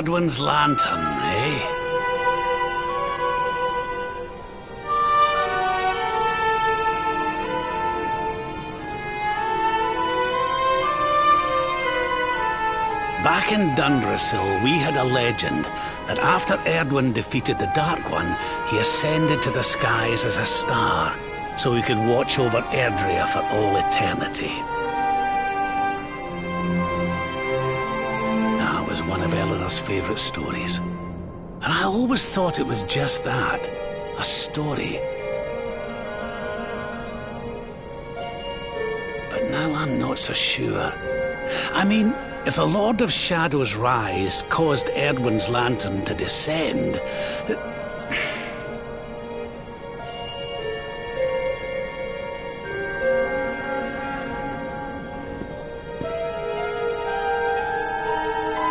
Edwin's lantern, eh? Back in Dundrasil, we had a legend that after Erdwin defeated the Dark One, he ascended to the skies as a star, so he could watch over Erdrea for all eternity. That was one of Eleanor's favourite stories. And I always thought it was just that, a story. But now I'm not so sure. I mean, if the Lord of Shadow's rise caused Erdwin's lantern to descend,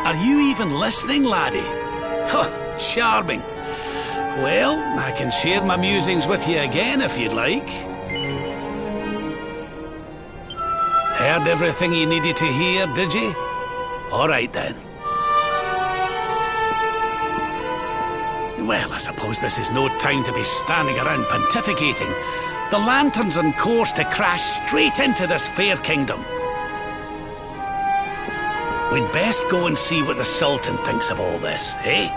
Are you even listening, laddie? Oh, charming. Well, I can share my musings with you again if you'd like. Heard everything you needed to hear, did you? All right, then. Well, I suppose this is no time to be standing around pontificating. The lantern's on course to crash straight into this fair kingdom. We'd best go and see what the Sultan thinks of all this, eh?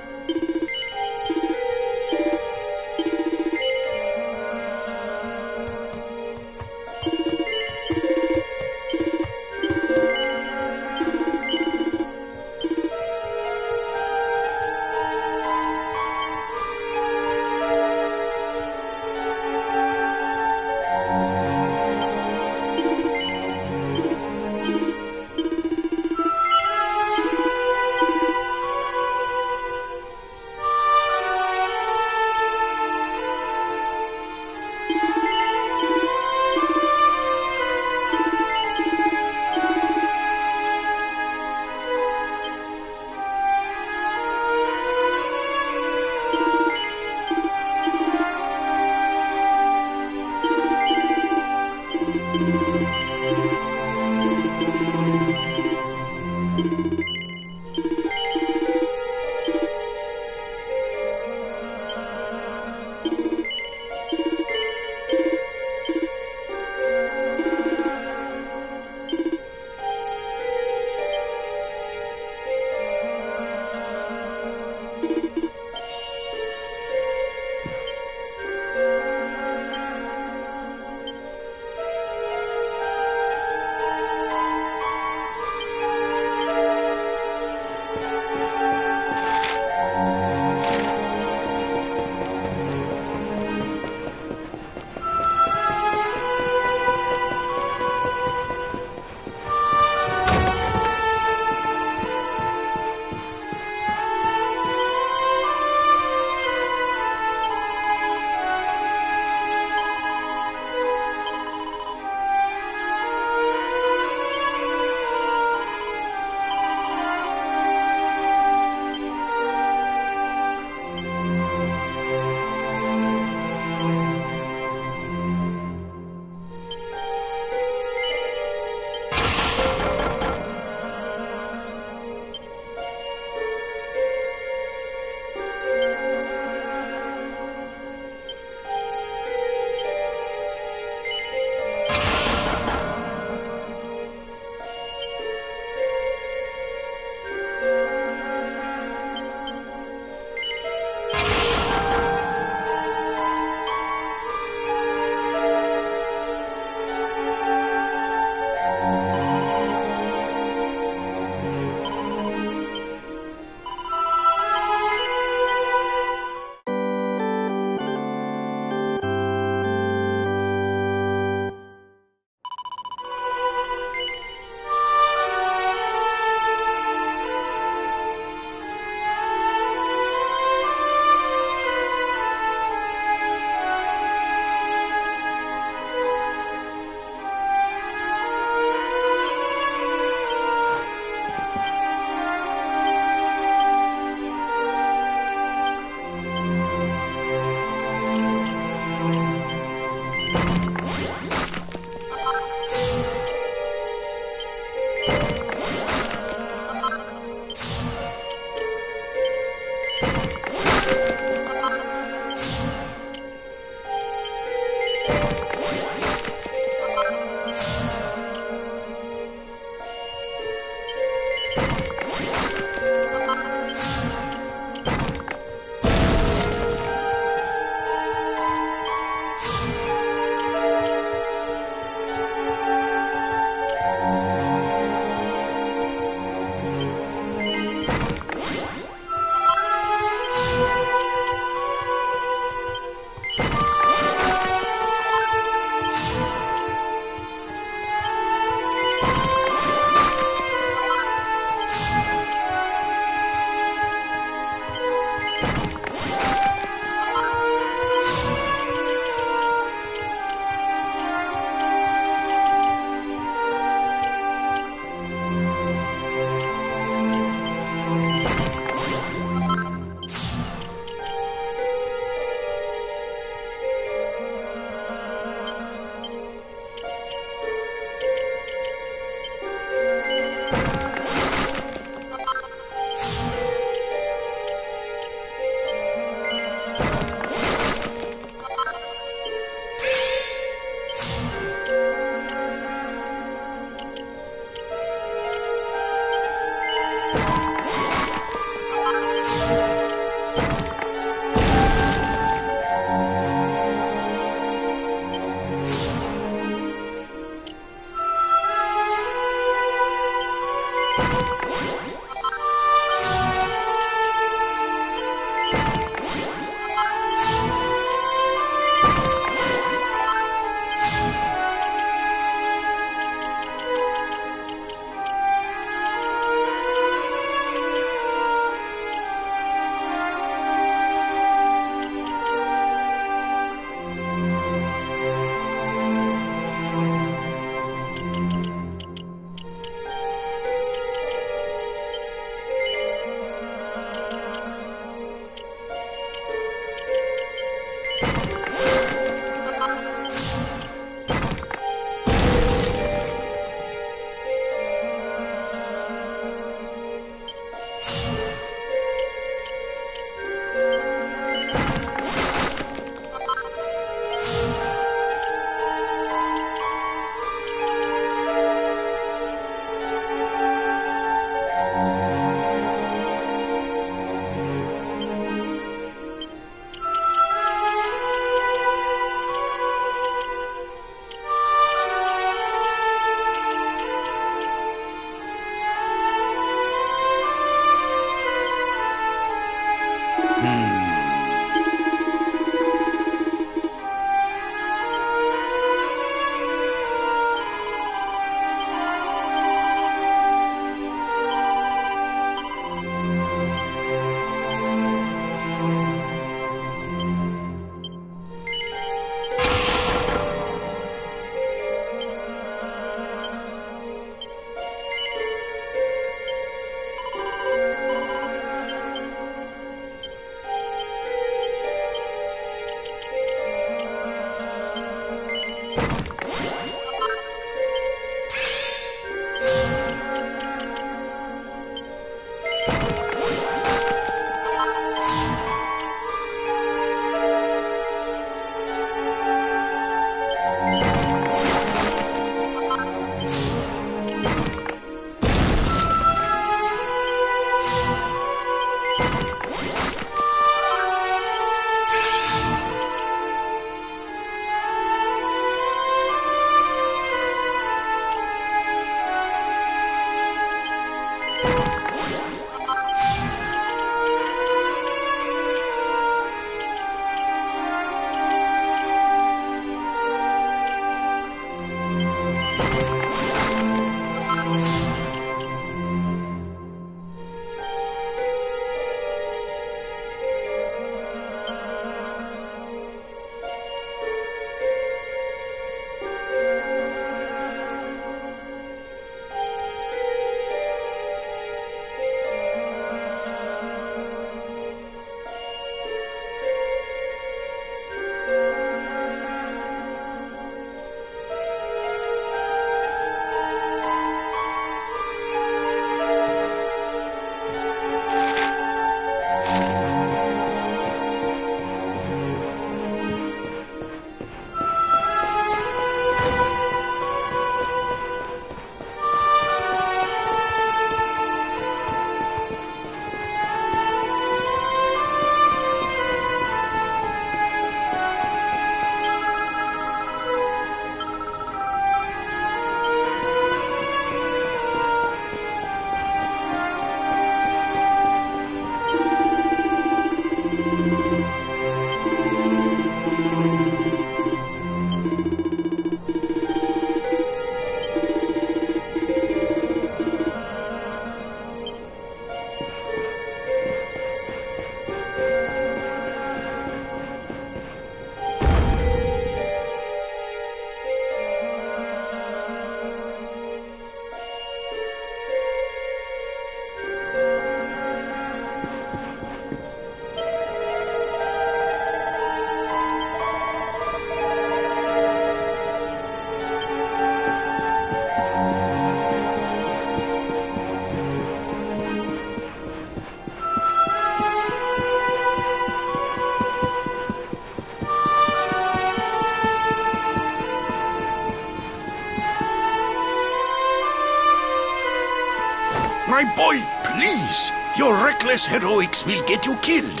my boy, please! Your reckless heroics will get you killed.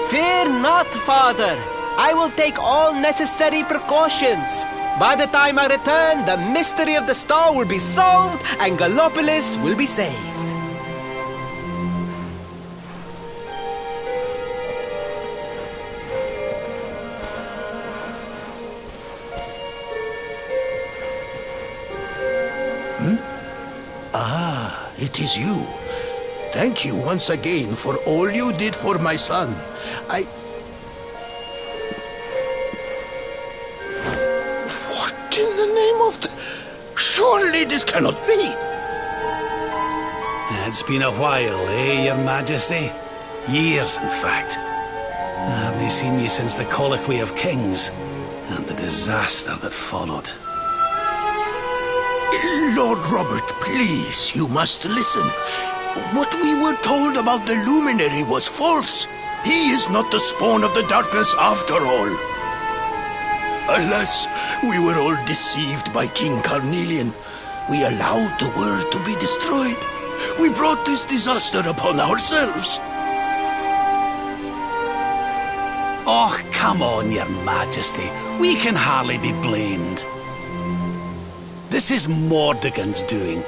Fear not, Father. I will take all necessary precautions. By the time I return, the mystery of the star will be solved and Gallopolis will be saved. It is you. Thank you once again for all you did for my son. What in the name of the... Surely this cannot be. It's been a while, eh, Your Majesty? Years, in fact. I haven't seen you since the Colloquy of Kings and the disaster that followed. Lord Robert, please, you must listen. What we were told about the luminary was false. He is not the spawn of the darkness after all. Alas, we were all deceived by King Carnelian. We allowed the world to be destroyed. We brought this disaster upon ourselves. Oh, come on, Your Majesty. We can hardly be blamed. This is Mordegon's doing.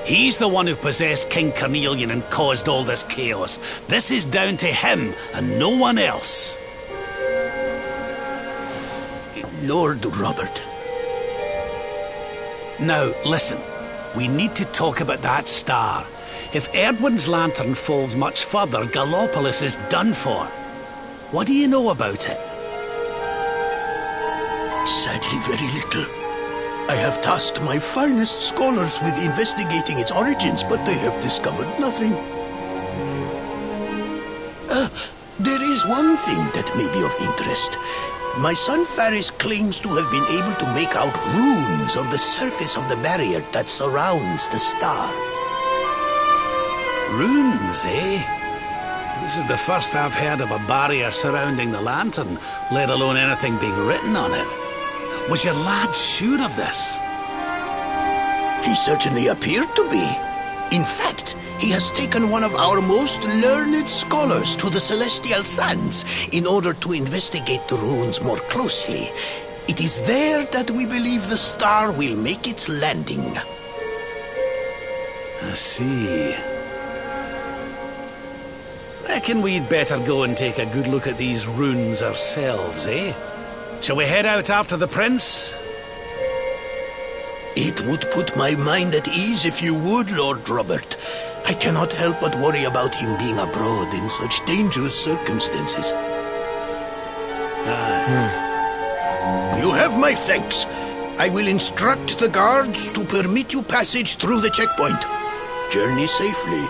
He's the one who possessed King Carnelian and caused all this chaos. This is down to him and no one else. Lord Robert. Now, listen. We need to talk about that star. If Erdwin's lantern falls much further, Gallopolis is done for. What do you know about it? Sadly, very little. I have tasked my finest scholars with investigating its origins, but they have discovered nothing. There is one thing that may be of interest. My son Faris claims to have been able to make out runes on the surface of the barrier that surrounds the star. Runes, eh? This is the first I've heard of a barrier surrounding the lantern, let alone anything being written on it. Was your lad sure of this? He certainly appeared to be. In fact, he has taken one of our most learned scholars to the Celestial Sands in order to investigate the runes more closely. It is there that we believe the star will make its landing. I see. Reckon we'd better go and take a good look at these runes ourselves, eh? Shall we head out after the prince? It would put my mind at ease if you would, Lord Robert. I cannot help but worry about him being abroad in such dangerous circumstances. You have my thanks. I will instruct the guards to permit you passage through the checkpoint. Journey safely.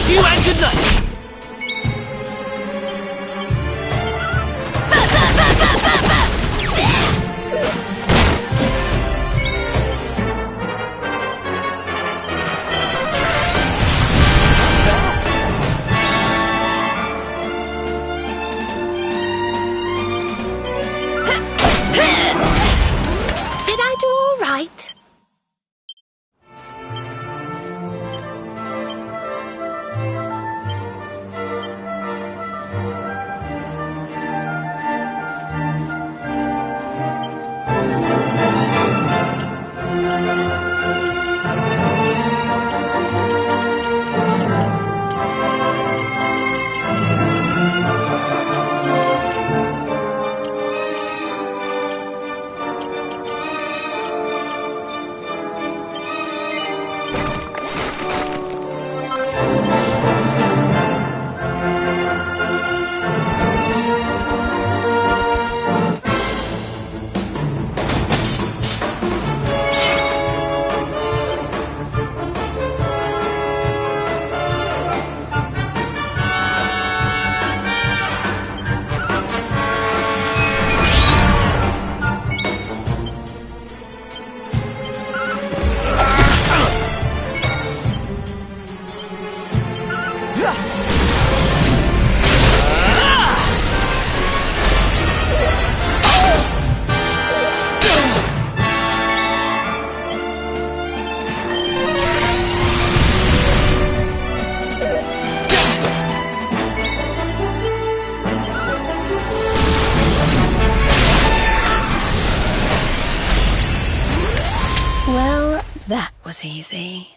you and good night! Did I do all right? Well, that was easy.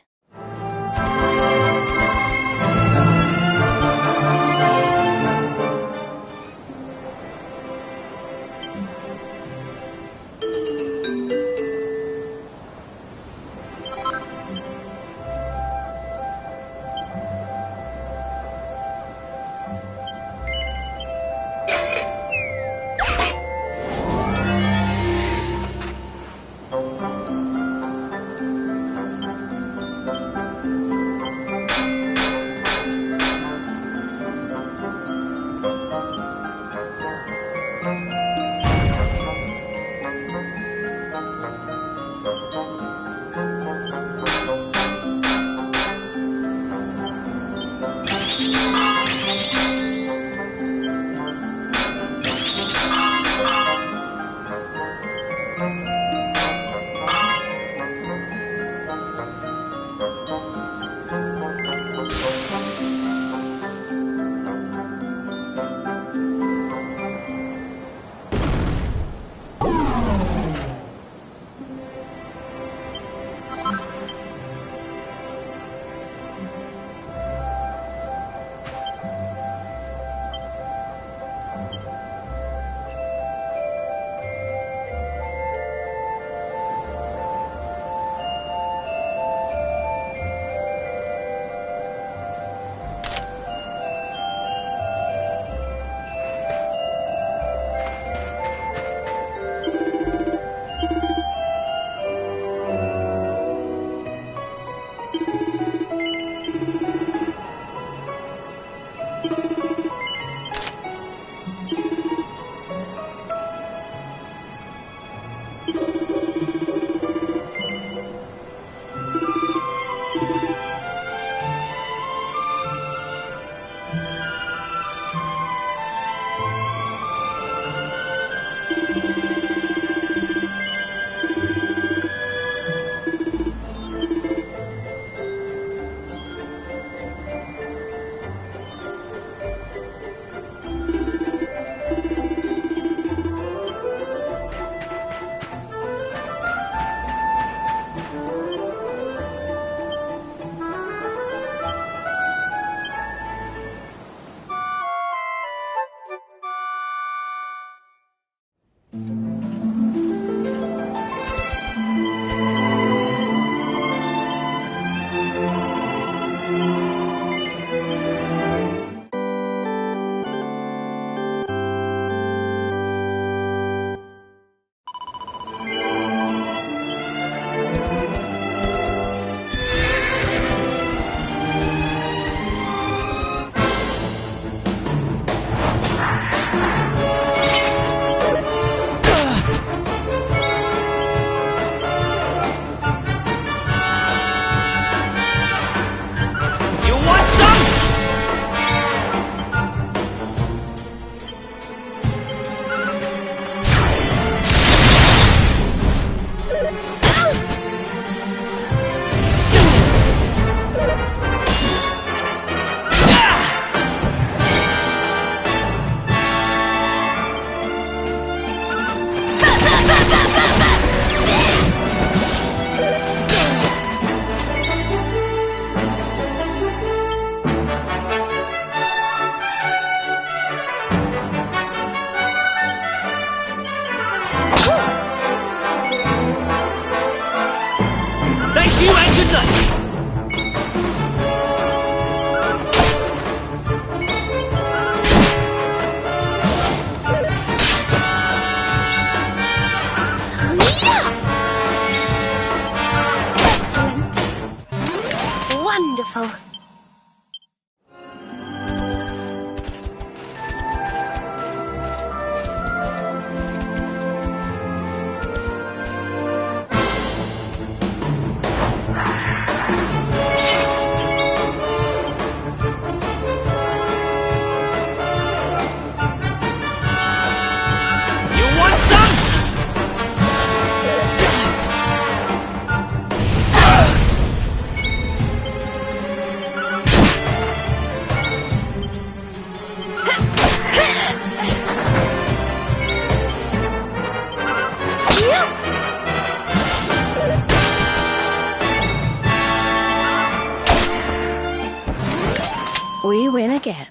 We win again.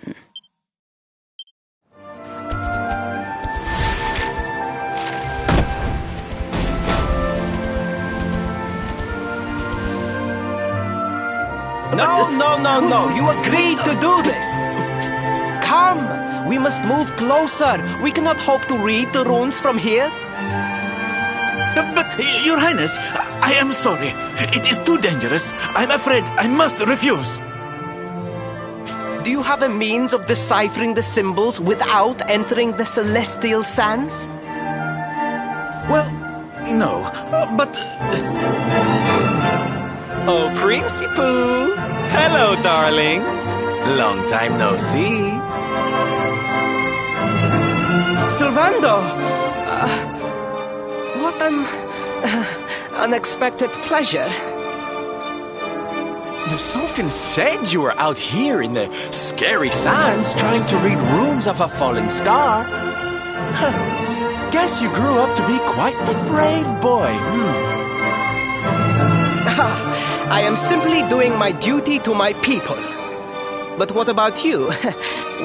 No. You agreed to do this. Come, we must move closer. We cannot hope to read the runes from here. But, Your Highness, I am sorry. It is too dangerous. I'm afraid I must refuse. Do you have a means of deciphering the symbols without entering the celestial sands? Well, no, but... Oh, Princey Pooh! Hello, darling! Long time no see. Sylvando! What an unexpected pleasure. The Sultan said you were out here in the scary sands trying to read runes of a falling star. Huh. Guess you grew up to be quite the brave boy. I am simply doing my duty to my people. But what about you?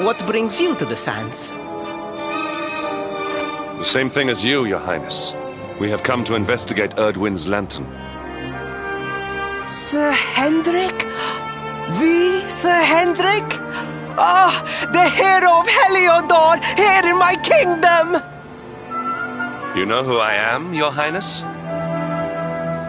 What brings you to the sands? The same thing as you, Your Highness. We have come to investigate Erdwin's lantern. Sir Hendrik? The Sir Hendrik? Ah, the hero of Heliodor, here in my kingdom! You know who I am, Your Highness?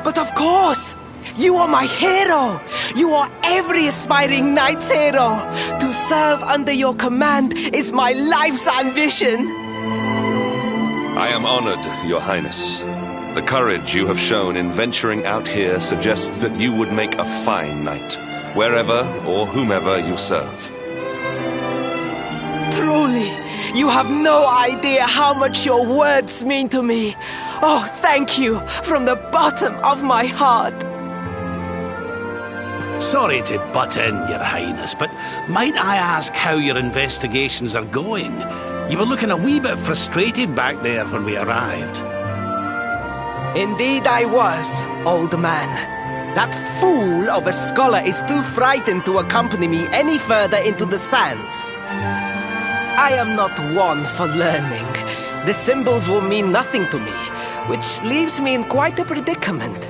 But of course! You are my hero! You are every aspiring knight's hero! To serve under your command is my life's ambition! I am honored, Your Highness. The courage you have shown in venturing out here suggests that you would make a fine knight, wherever or whomever you serve. Truly, you have no idea how much your words mean to me. Oh, thank you from the bottom of my heart. Sorry to butt in, Your Highness, but might I ask how your investigations are going? You were looking a wee bit frustrated back there when we arrived. Indeed I was, old man. That fool of a scholar is too frightened to accompany me any further into the sands. I am not one for learning. The symbols will mean nothing to me, which leaves me in quite a predicament.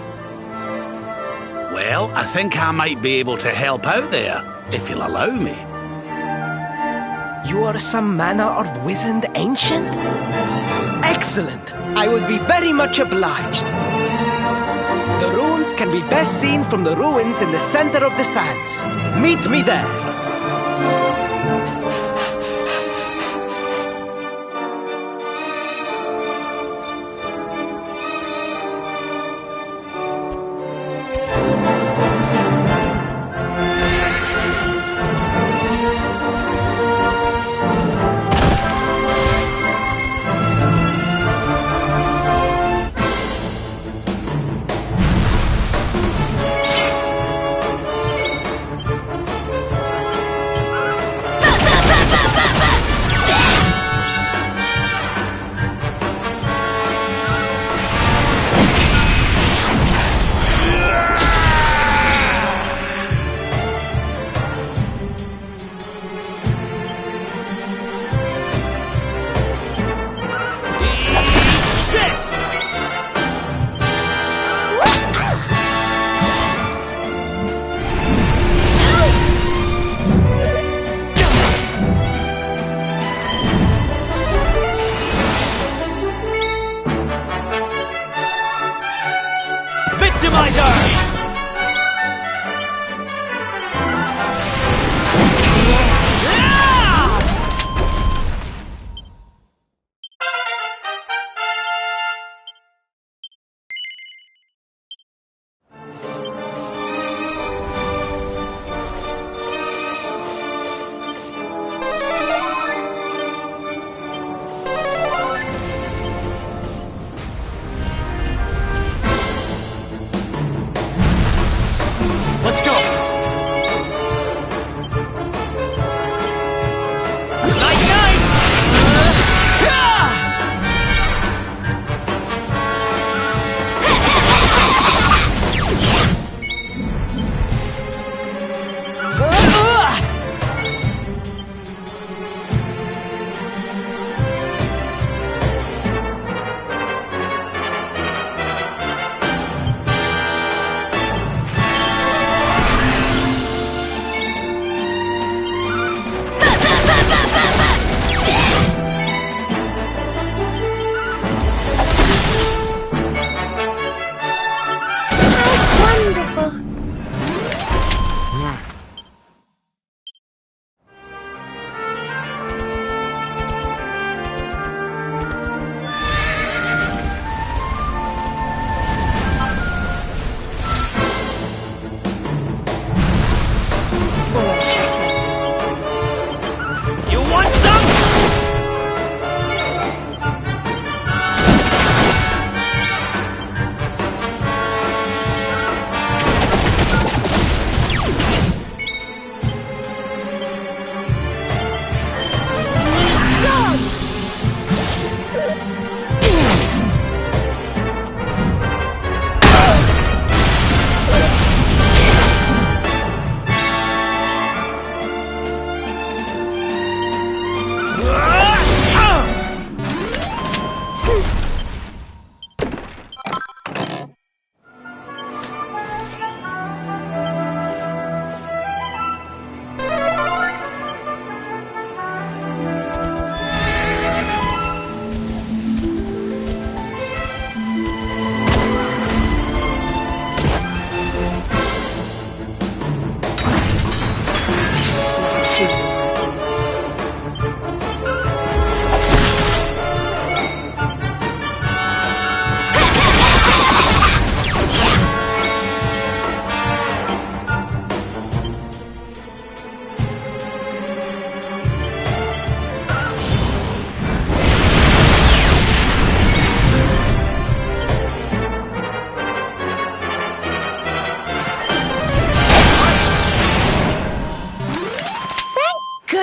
Well, I think I might be able to help out there, if you'll allow me. You are some manner of wizened ancient? Excellent! I would be very much obliged. The runes can be best seen from the ruins in the center of the sands. Meet me there.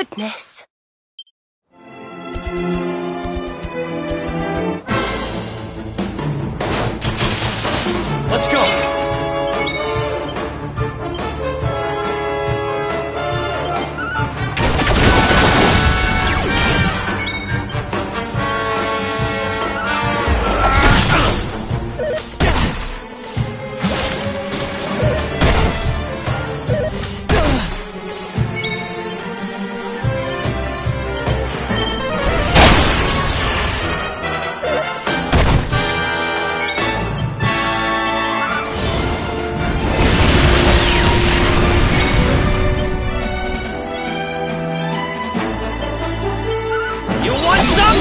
goodness. Let's go. You want some?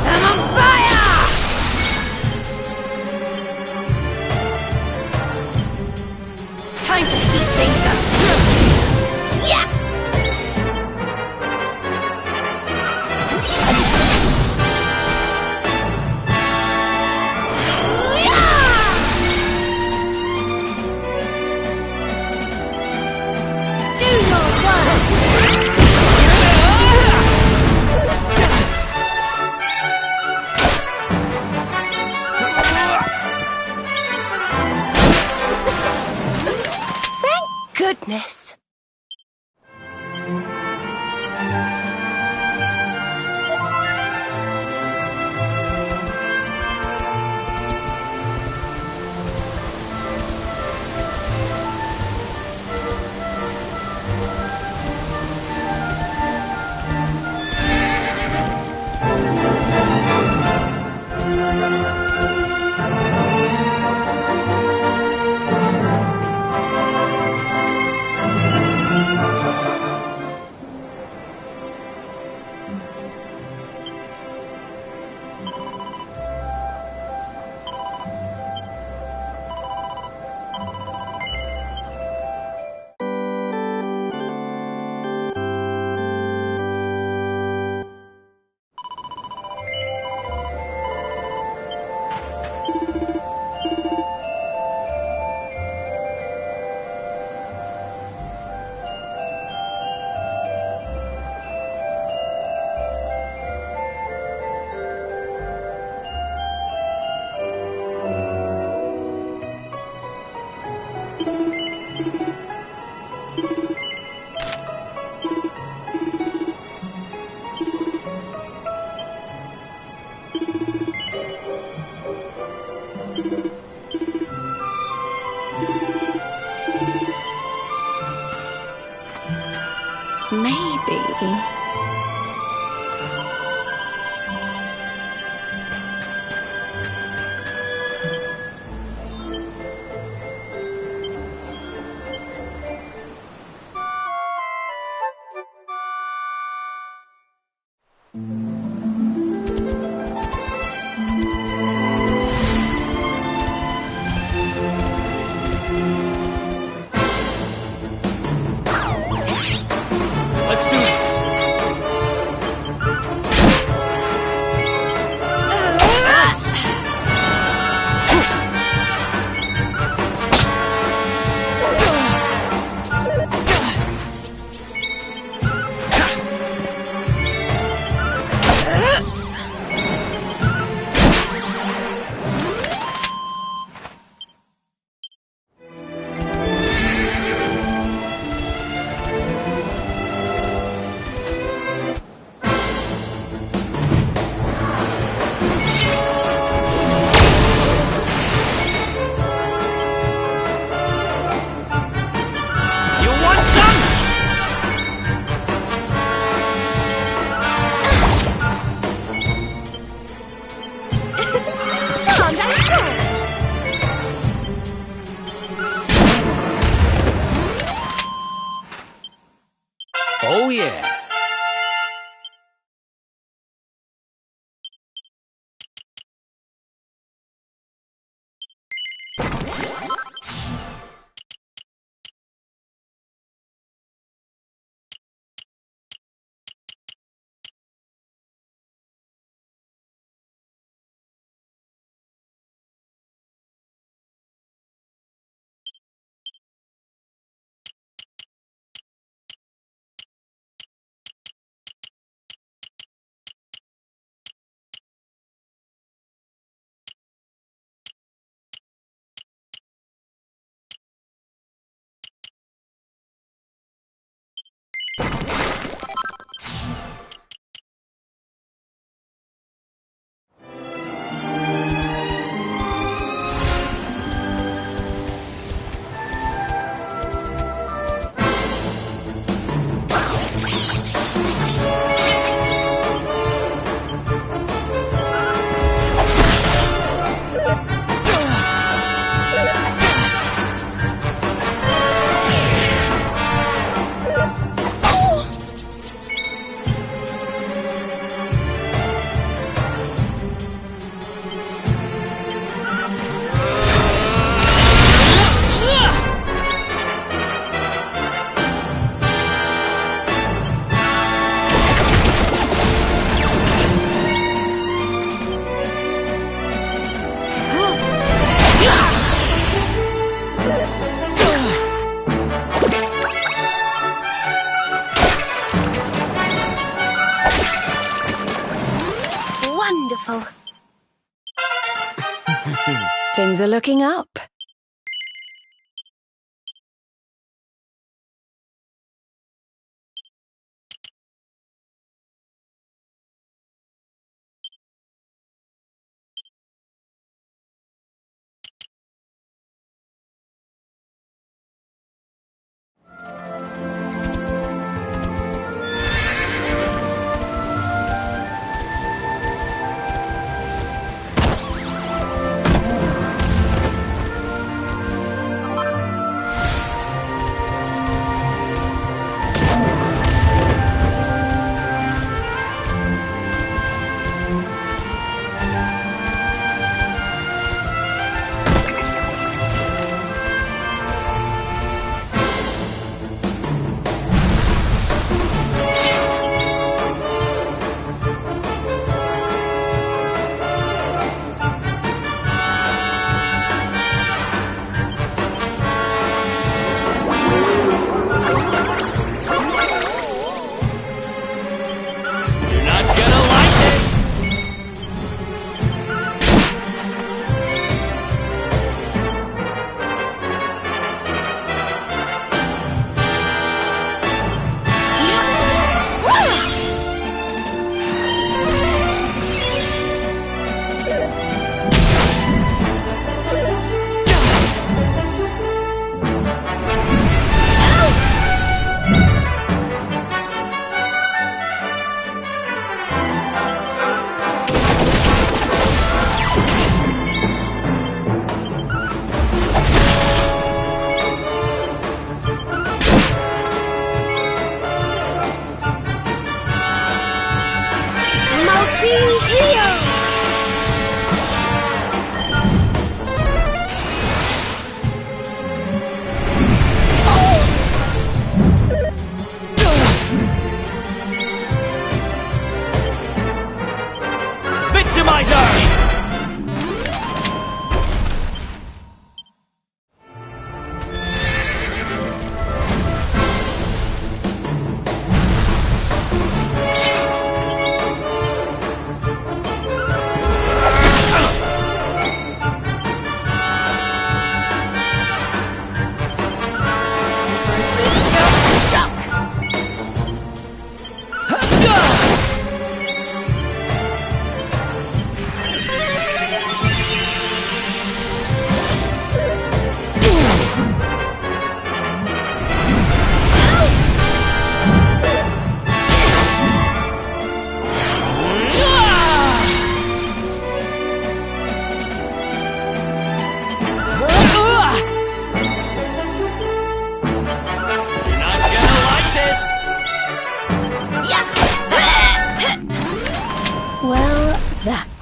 I'm on fire! Time to heat things up. Yeah! Do your work! Goodness. Maybe. Let's do this. Oh, yeah. Wonderful. Things are looking up.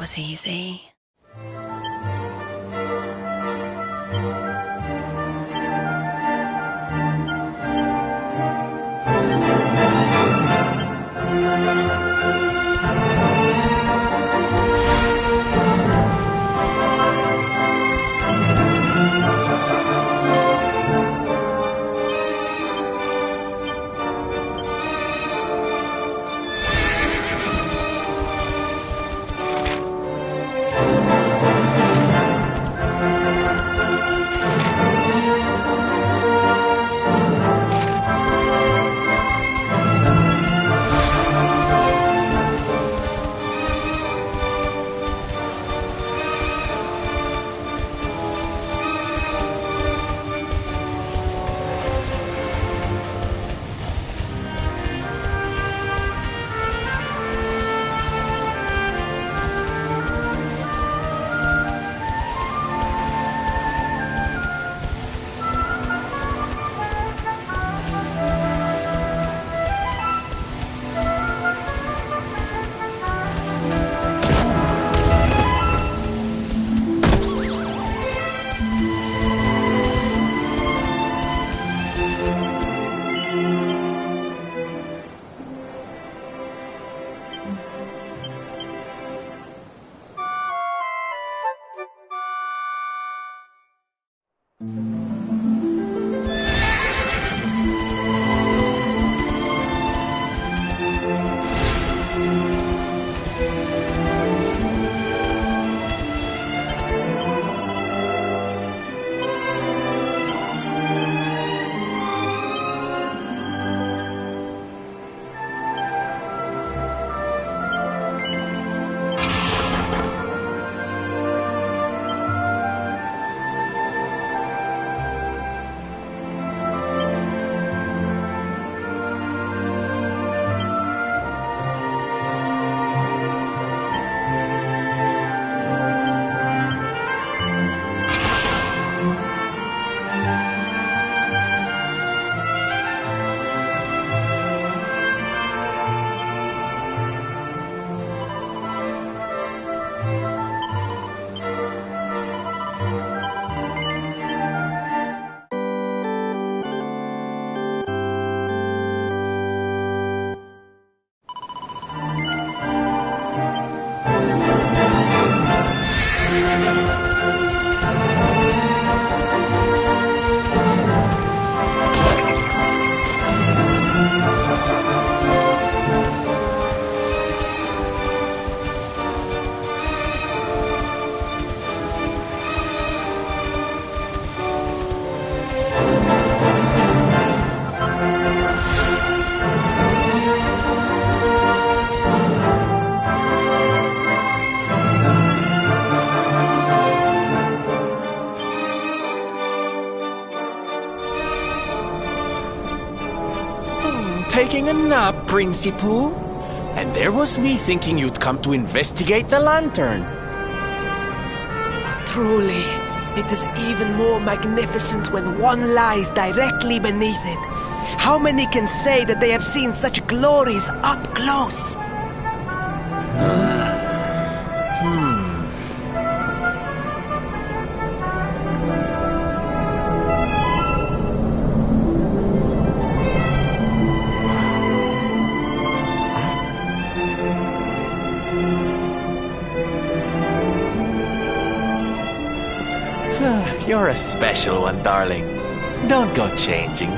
was easy. Taking a nap, Principal? And there was me thinking you'd come to investigate the lantern. Truly, it is even more magnificent when one lies directly beneath it. How many can say that they have seen such glories up close? You're a special one, darling. Don't go changing,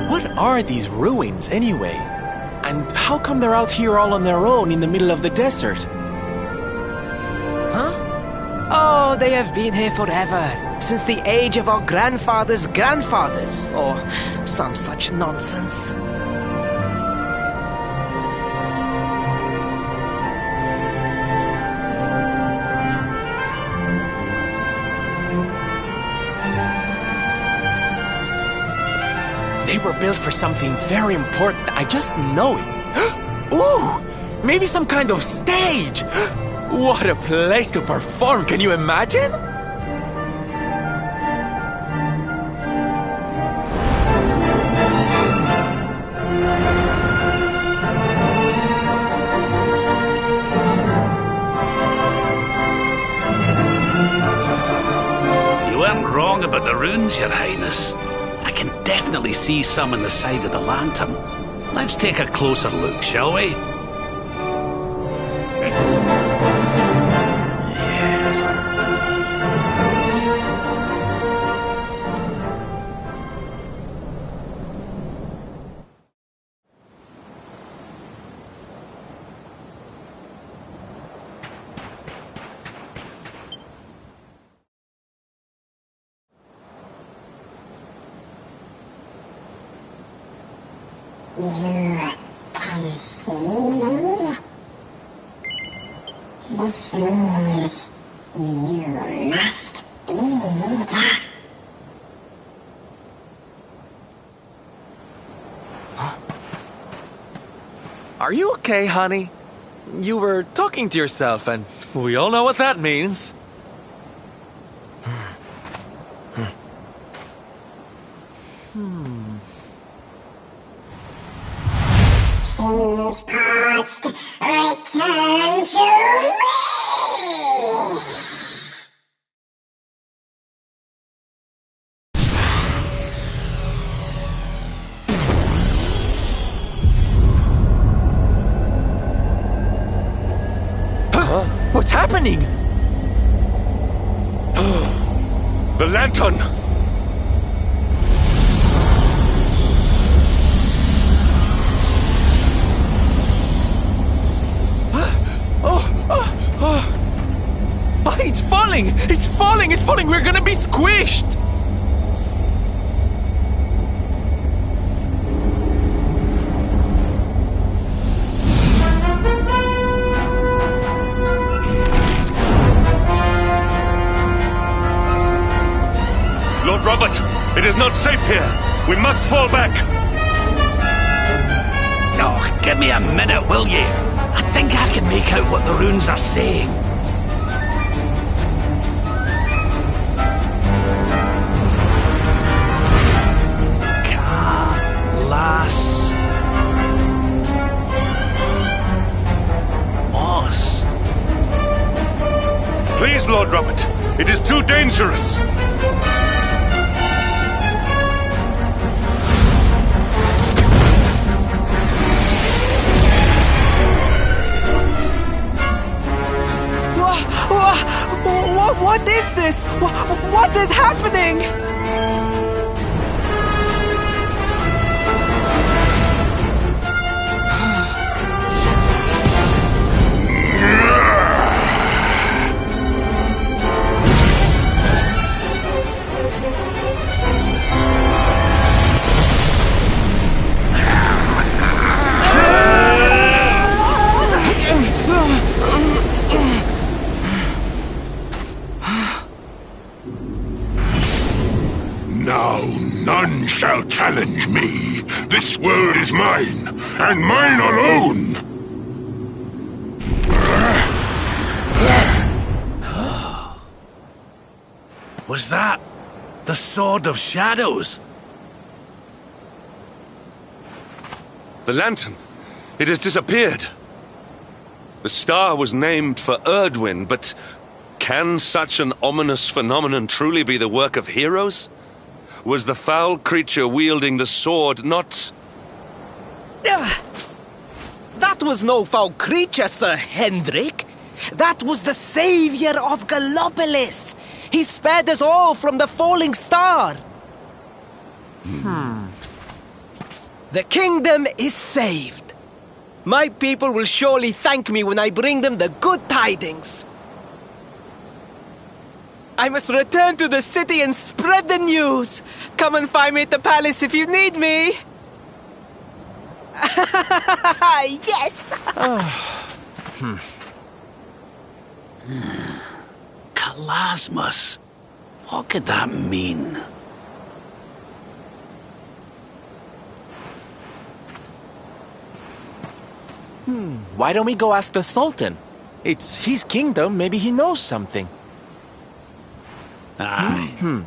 What are these ruins, anyway? And how come they're out here all on their own in the middle of the desert? Huh? Oh, they have been here forever. Since the age of our grandfathers' grandfathers, or some such nonsense. They were built for something very important. I just know it. Ooh! Maybe some kind of stage! What a place to perform, can you imagine? runes, Your Highness. I can definitely see some on the side of the lantern. Let's take a closer look, shall we? You can see me? This means you must be the... Are you okay, honey? You were talking to yourself, and we all know what that means. Things past, return to me! What's happening? The lantern! It's falling! It's falling! It's falling! We're gonna be squished! Lord Robert, it is not safe here. We must fall back. Oh, give me a minute, will you? I think I can make out what the runes are saying. Las... Moss. Please, Lord Robert, it is too dangerous. What is this? What is happening? Now none shall challenge me. This world is mine, and mine alone. Was that the Sword of Shadows? The lantern. It has disappeared. The star was named for Erdwin, but can such an ominous phenomenon truly be the work of heroes? Was the foul creature wielding the sword not... That was no foul creature, Sir Hendrik. That was the savior of Gallopolis. He spared us all from the falling star. The kingdom is saved. My people will surely thank me when I bring them the good tidings. I must return to the city and spread the news. Come and find me at the palace if you need me. Yes! Kalasmus. What could that mean? Why don't we go ask the Sultan? It's his kingdom, maybe he knows something. Aye.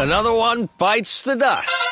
Another one bites the dust.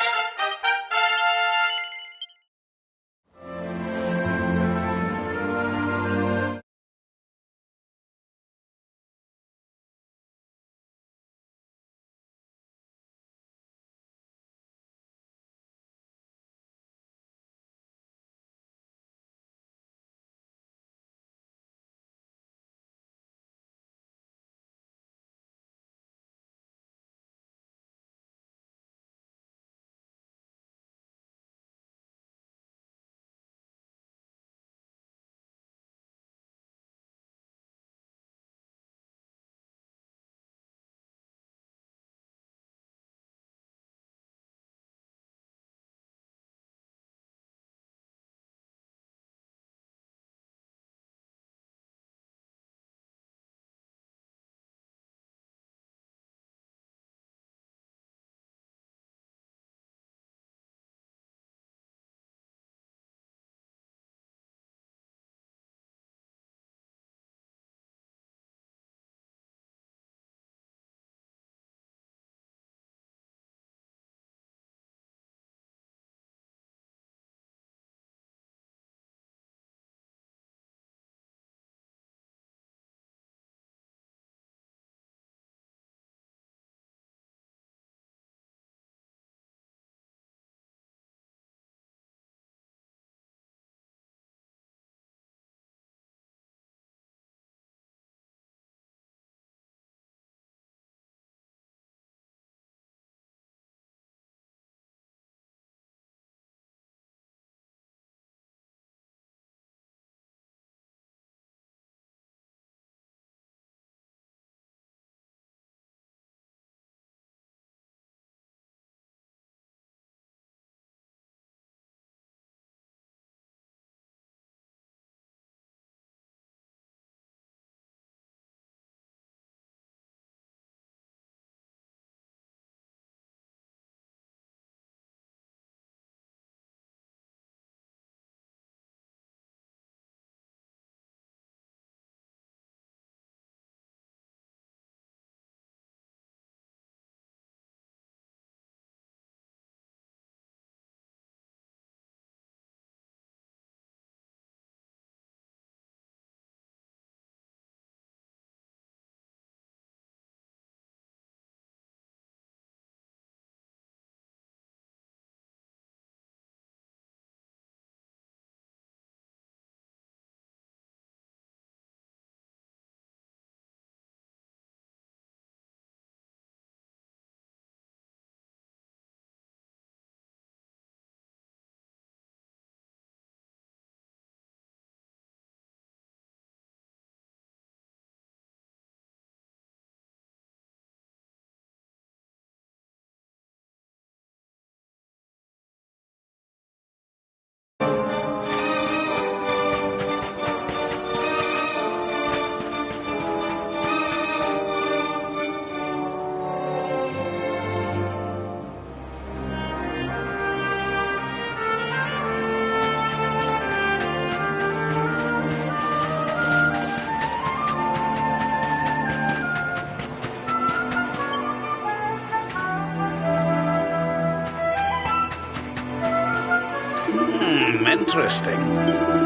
Interesting.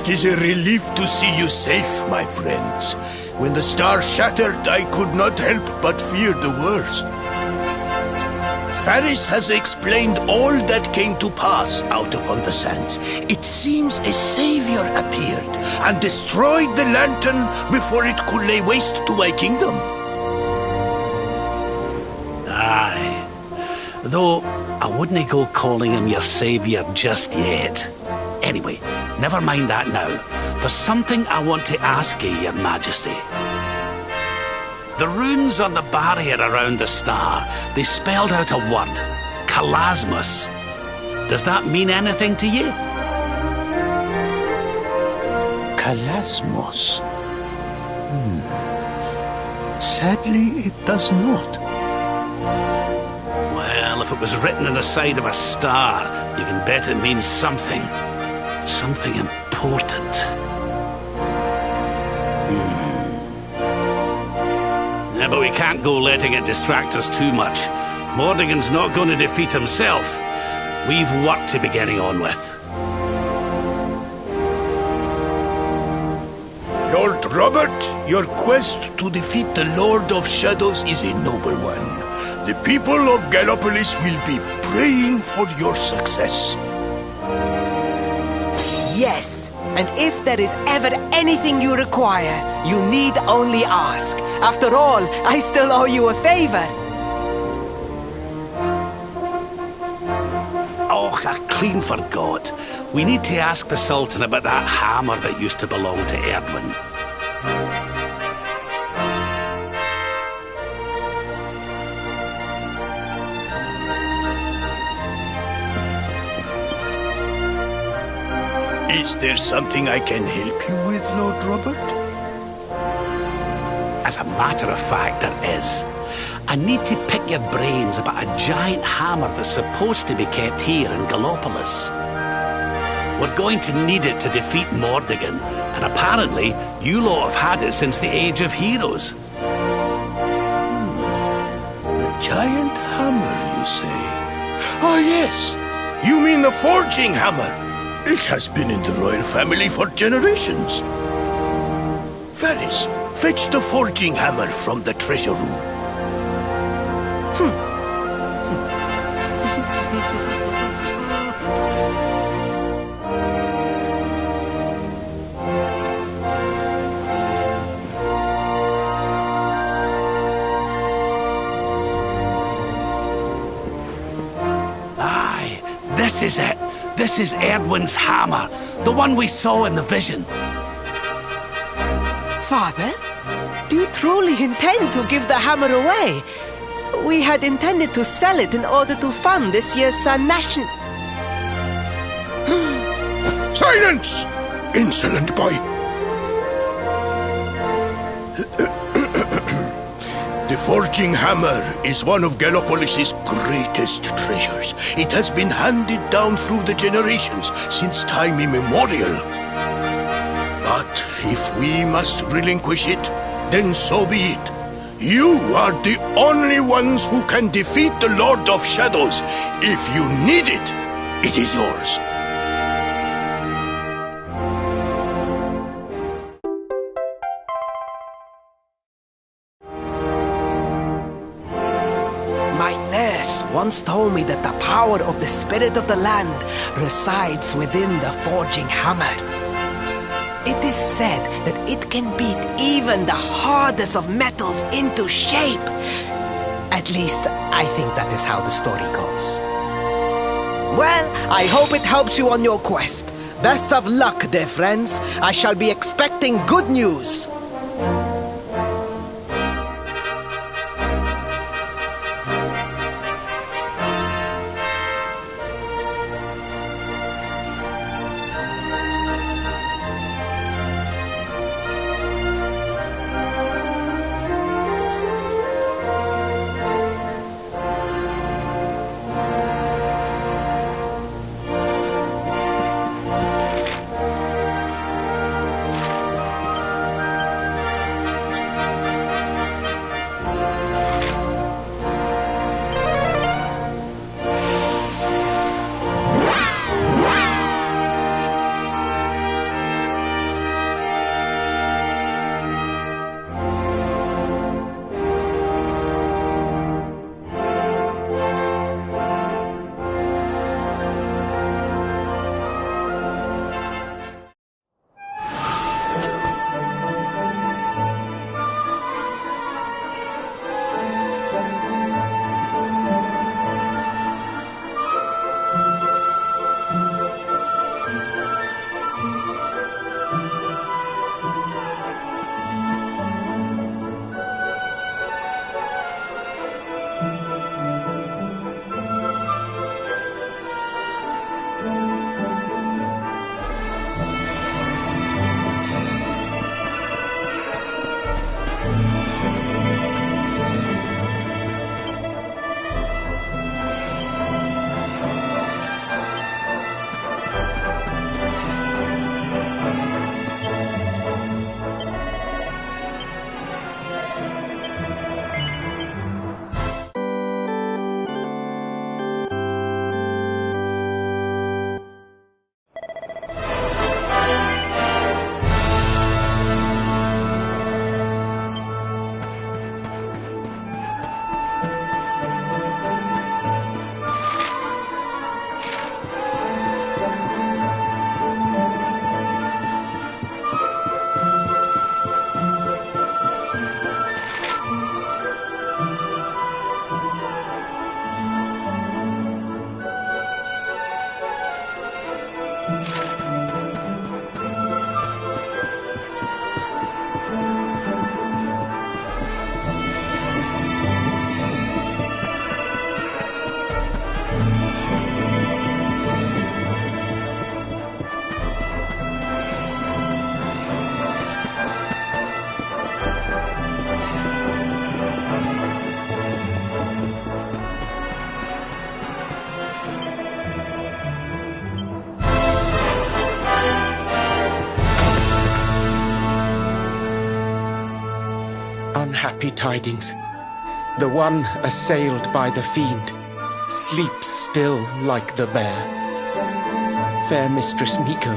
It is a relief to see you safe, my friends. When the star shattered, I could not help but fear the worst. Faris has explained all that came to pass out upon the sands. It seems a savior appeared and destroyed the lantern before it could lay waste to my kingdom. Aye. Though, I wouldn't go calling him your savior just yet. Anyway, never mind that now. There's something I want to ask you, Your Majesty. The runes on the barrier around the star, they spelled out a word. Kalasmus. Does that mean anything to you? Kalasmos. Sadly, it does not. Well, if it was written on the side of a star, you can bet it means something. Something important. Yeah, but we can't go letting it distract us too much. Mordigan's not going to defeat himself. We've work to be getting on with. Lord Robert, your quest to defeat the Lord of Shadows is a noble one. The people of Gallopolis will be praying for your success. Yes, and if there is ever anything you require, you need only ask. After all, I still owe you a favor. Oh, I clean forgot. We need to ask the Sultan about that hammer that used to belong to Erdwin. Is there something I can help you with, Lord Robert? As a matter of fact, there is. I need to pick your brains about a giant hammer that's supposed to be kept here in Gallopolis. We're going to need it to defeat Mordigan, and apparently you lot have had it since the Age of Heroes. The giant hammer, you say? Ah, yes! You mean the forging hammer? It has been in the royal family for generations. Faris, fetch the forging hammer from the treasure room. Aye, this is it. This is Erdwin's hammer, the one we saw in the vision. Father, do you truly intend to give the hammer away? We had intended to sell it in order to fund this year's National... Silence! Insolent boy! The forging hammer is one of Gallopolis' greatest treasures. It has been handed down through the generations since time immemorial. But if we must relinquish it, then so be it. You are the only ones who can defeat the Lord of Shadows. If you need it, it is yours. My nurse once told me that the power of the spirit of the land resides within the forging hammer. It is said that it can beat even the hardest of metals into shape. At least, I think that is how the story goes. Well, I hope it helps you on your quest. Best of luck, dear friends. I shall be expecting good news. Unhappy tidings. The one assailed by the fiend sleeps still like the bear. Fair Mistress Miko,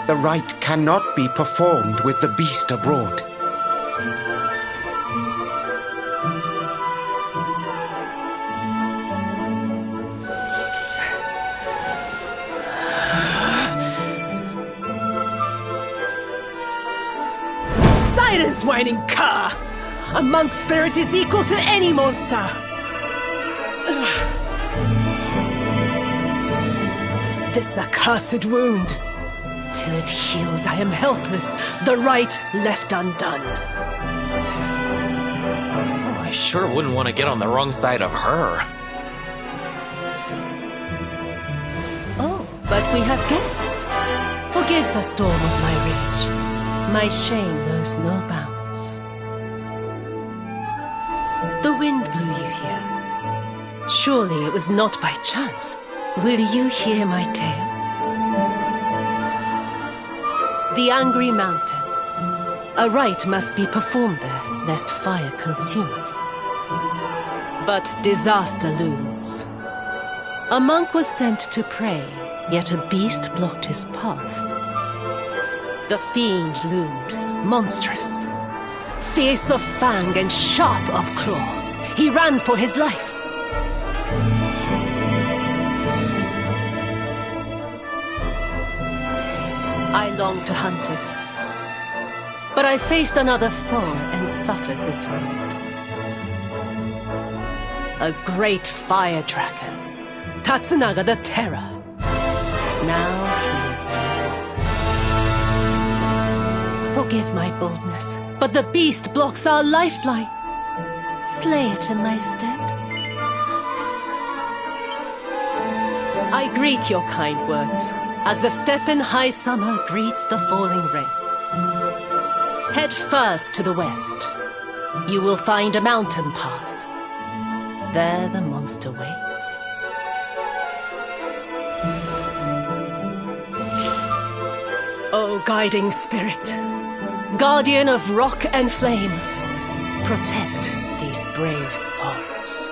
the rite cannot be performed with the beast abroad. Silence, whining cur! A monk spirit is equal to any monster! This accursed wound. Till it heals, I am helpless, the rite left undone. I sure wouldn't want to get on the wrong side of her. Oh, but we have guests. Forgive the storm of my rage. My shame knows no bounds. The wind blew you here. Surely it was not by chance. Will you hear my tale? The Angry Mountain. A rite must be performed there, lest fire consume us. But disaster looms. A monk was sent to pray, yet a beast blocked his path. The fiend loomed, monstrous. Fierce of fang and sharp of claw. He ran for his life. I longed to hunt it. But I faced another foe and suffered this wound. A great fire dragon. Tatsunaga the Terror. Now he is no more. Forgive my boldness, but the beast blocks our lifeline. Slay it in my stead. I greet your kind words, as the steppe in high summer greets the falling rain. Head first to the west. You will find a mountain path. There the monster waits. O guiding spirit, guardian of rock and flame, protect these brave souls.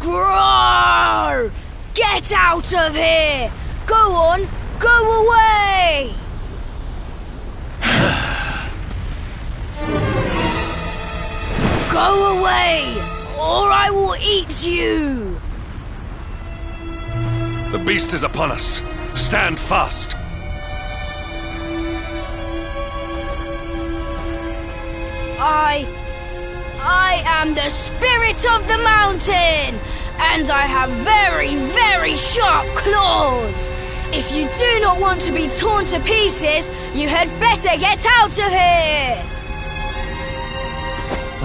Roar! Get out of here! Go on, go away! Go away, or I will eat you! The beast is upon us. Stand fast. I am the spirit of the mountain, and I have very, very sharp claws. If you do not want to be torn to pieces, you had better get out of here!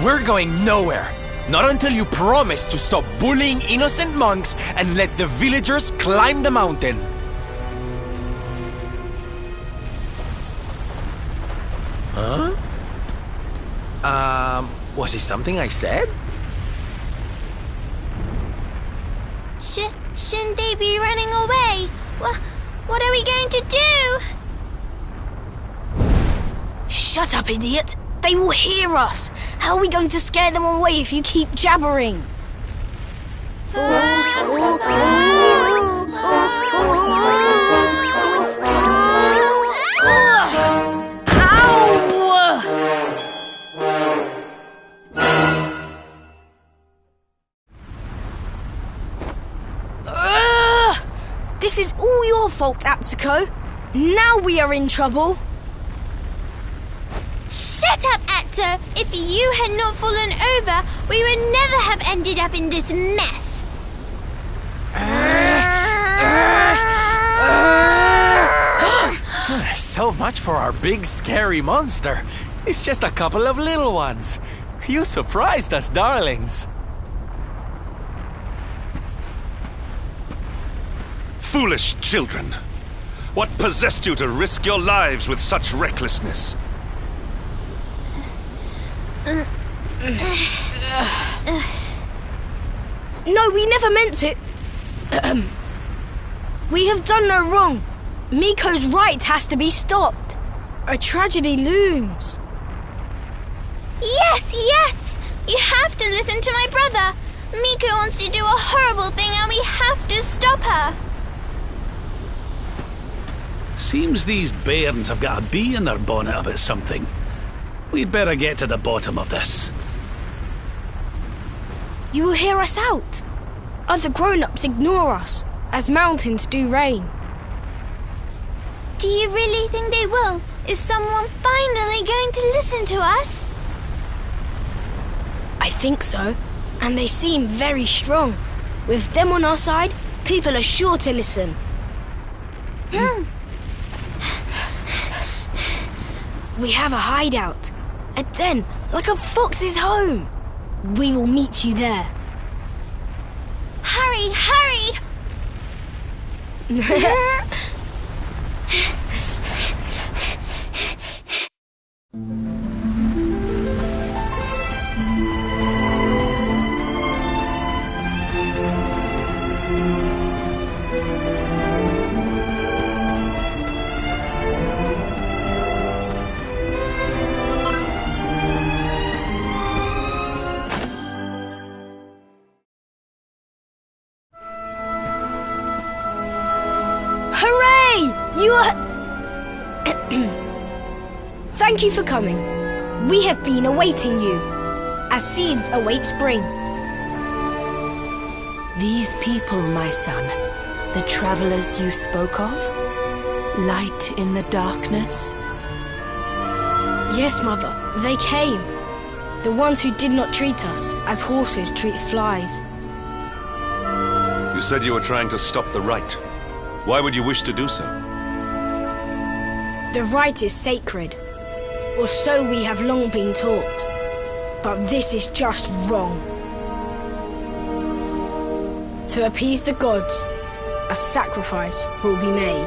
We're going nowhere. Not until you promise to stop bullying innocent monks and let the villagers climb the mountain. Huh? Was it something I said? Shouldn't they be running away? What are we going to do? Shut up, idiot! They will hear us! How are we going to scare them away if you keep jabbering? This is all your fault, Atsuko. Now we are in trouble. Shut up, Atto! If you had not fallen over, we would never have ended up in this mess. So much for our big scary monster. It's just a couple of little ones. You surprised us, darlings. Foolish children. What possessed you to risk your lives with such recklessness? No, we never meant it. We have done no wrong. Miko's right has to be stopped. A tragedy looms. Yes! You have to listen to my brother. Miko wants to do a horrible thing and we have to stop her. Seems these bairns have got a bee in their bonnet about something. We'd better get to the bottom of this. You will hear us out. Other grown-ups ignore us, as mountains do rain. Do you really think they will? Is someone finally going to listen to us? I think so, and they seem very strong. With them on our side, people are sure to listen. We have a hideout, a den, like a fox's home. We will meet you there. Hurry! Thank you for coming. We have been awaiting you, as seeds await spring. These people, my son, the travelers you spoke of? Light in the darkness? Yes, Mother, they came. The ones who did not treat us as horses treat flies. You said you were trying to stop the rite. Why would you wish to do so? The rite is sacred, or so we have long been taught. But this is just wrong. To appease the gods, a sacrifice will be made.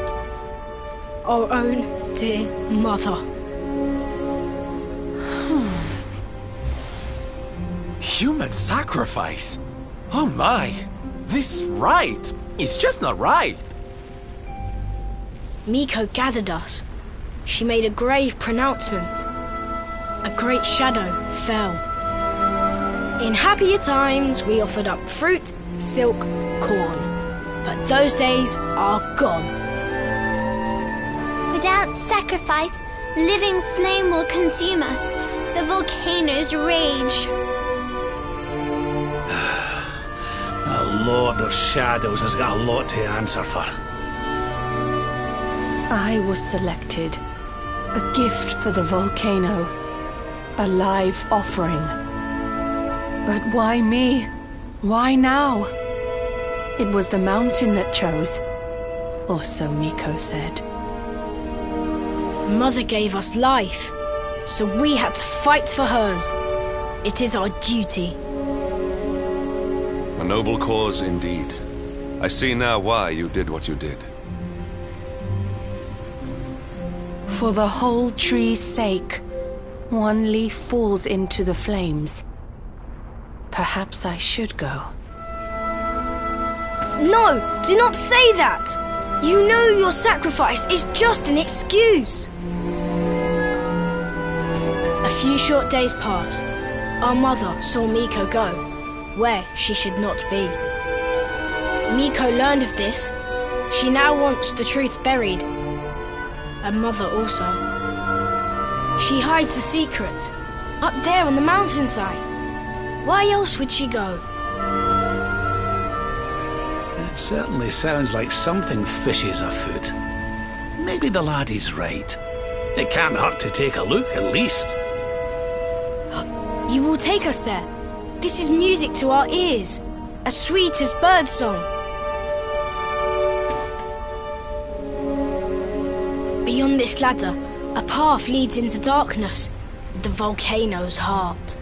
Our own dear mother. Human sacrifice? Oh my! This rite is just not right. Miko gathered us. She made a grave pronouncement. A great shadow fell. In happier times, we offered up fruit, silk, corn. But those days are gone. Without sacrifice, living flame will consume us. The volcanoes rage. Lord of Shadows has got a lot to answer for. I was selected. A gift for the volcano. A live offering. But why me? Why now? It was the mountain that chose. Or so Miko said. Mother gave us life, so we had to fight for hers. It is our duty. A noble cause indeed. I see now why you did what you did. For the whole tree's sake, one leaf falls into the flames. Perhaps I should go. No, do not say that! You know your sacrifice is just an excuse. A few short days passed. Our mother saw Miko go, where she should not be. Miko learned of this. She now wants the truth buried. And Mother also. She hides a secret, up there on the mountainside. Why else would she go? It certainly sounds like something fishy's afoot. Maybe the laddie's right. It can't hurt to take a look, at least. You will take us there. This is music to our ears, as sweet as birdsong. Beyond this ladder, a path leads into darkness, the volcano's heart.